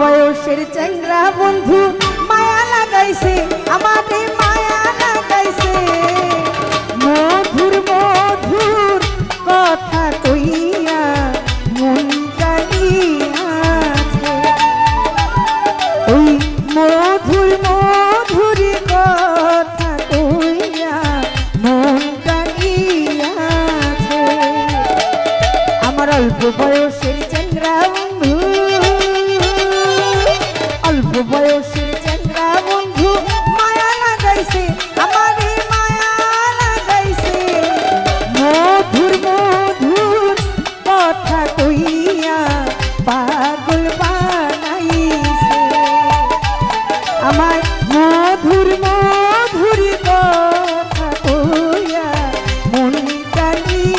বয়সের চ্যাংরা বন্ধু মায়া লাগাইছে, আমাদের মায়া লাগাইছে। মধুর মধুর কথা কইয়া মন কালিয়াছে, ওই মধুর মধুর কথা কইয়া মন কালিয়াছে। আমার অল্প বয়সের চ্যাংরা বন্ধু, অল্প বয়সের চ্যাংরা বন্ধু মায়া লাগাইছে, আমারে মায়া লাগাইছে। মধুর মধুর কথা কইয়া পাগল বানাইছে, আমার মধুর মধুর কথা কইয়া মন কালিয়াছে।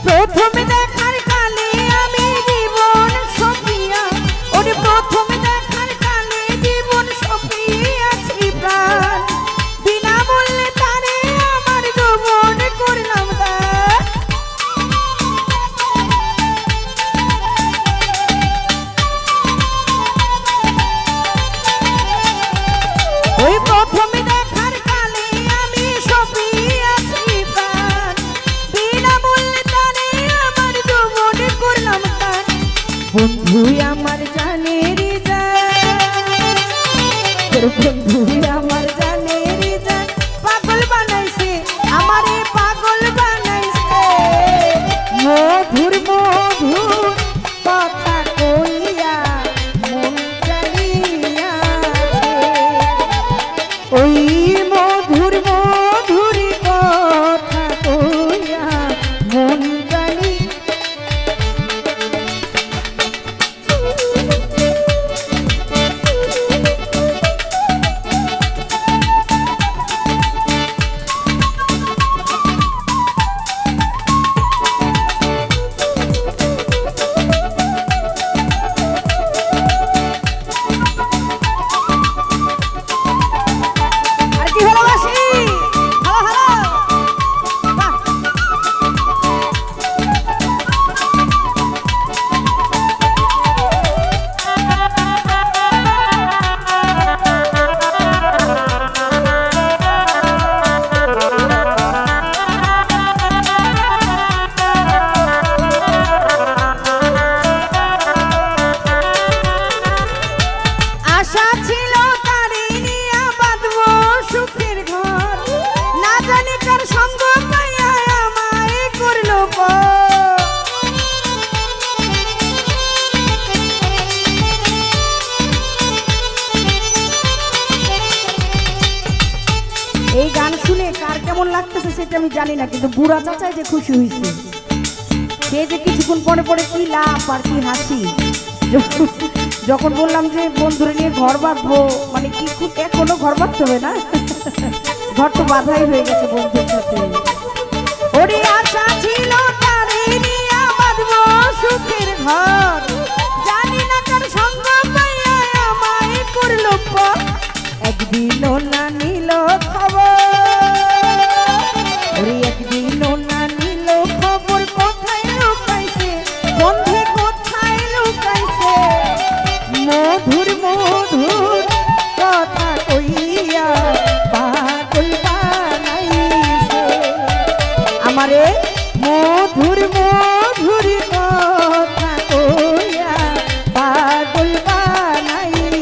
প্রথমে দেখার কালে আমি জীবন সপিয়া, ওরে প্রথমে দেখার কালে জীবন সপিয়াছি প্রাণ, বিনামূল্যে তারে আমার যৌবন করলাম দান। ওই প্রথমে দেখার কালে আমি সপিয়াছি প্রাণ, বিনামূল্যে তারে আমার যৌবন করলাম দান। বন্ধু আমার জানের জান, বন্ধু আমার জানের জান পাগল বানাইছে, আমারে পাগল বানাইছে। মধুর মধুর কথা কইয়া মন কালিয়াছে, ওই মধুর মধুর কথা কইয়া মন কালি। আর কি ভালোবাসি, হ্যালো হ্যালো, বাহ। আশা ছিল তারে নিয়া বাঁধবো সুখের ঘর, না জানি কার সঙ্গ পাইয়া আমায় করলো পর। এই গান শুনে কার কেমন লাগতেছে সেটা আমি জানি না, কিন্তু বুড়া চাচাই যে খুশি হয়েছে, সে যে কিছুক্ষণ পরে পরে কি লাভ আর কি হাসি। যখন বললাম যে বন্ধুরা নিয়ে ঘর বাঁধবো, মানে কি এখনো ঘর বাঁধতে হবে না, ঘর তো বাঁধাই হয়ে গেছে বন্ধুর সাথে। ওরে আশা ছিল তারে নিয়া বাঁধবো সুখের ঘর, জানি না কার সঙ্গ পাইয়া আমায় করলো পর। একদিনও না নিল খবর, ওরে একদিনও না নিল খবর, কোথায় লুকাইছে বন্ধে কোথায় লুকাইছে। মধুর মধুর কথা কইয়া পাগল বানাইছে, আমারে মধুর মধুর কথা কইয়া পাগল বানাইছে।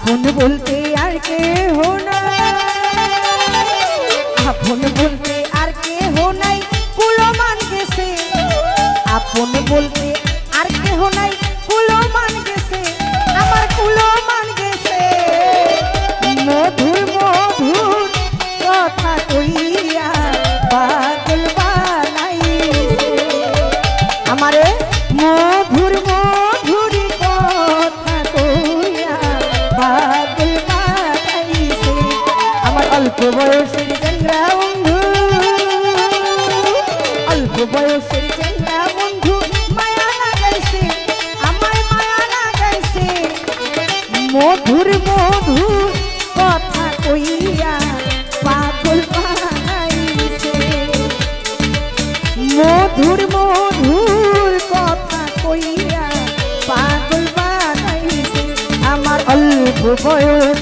আপন বলতে আর কেহ নাই, আপন বলতে আর কেহ নাই, কুলমান গেছে। আপন বলতে আর কেহ নাই, কুলমান গেছে, আমার কুলমান গেছে। মধুর মধুর কথা কইয়া পাগল বানাইছে আমারে, মধুর মধুর কথা কইয়া পাগল বানাইছে আমার অল্প বয়সের চেংড়া বন্ধু, অল্প বয়সের চেংড়া বন্ধু মায়া লাগাইছে, আমার মায়া লাগাইছে। মধুর মধুর কথা কইয়া পাগল বানাইছে, মধুর মধুর কথা কইয়া পাগল বানাইছে আমার অল্প বয়স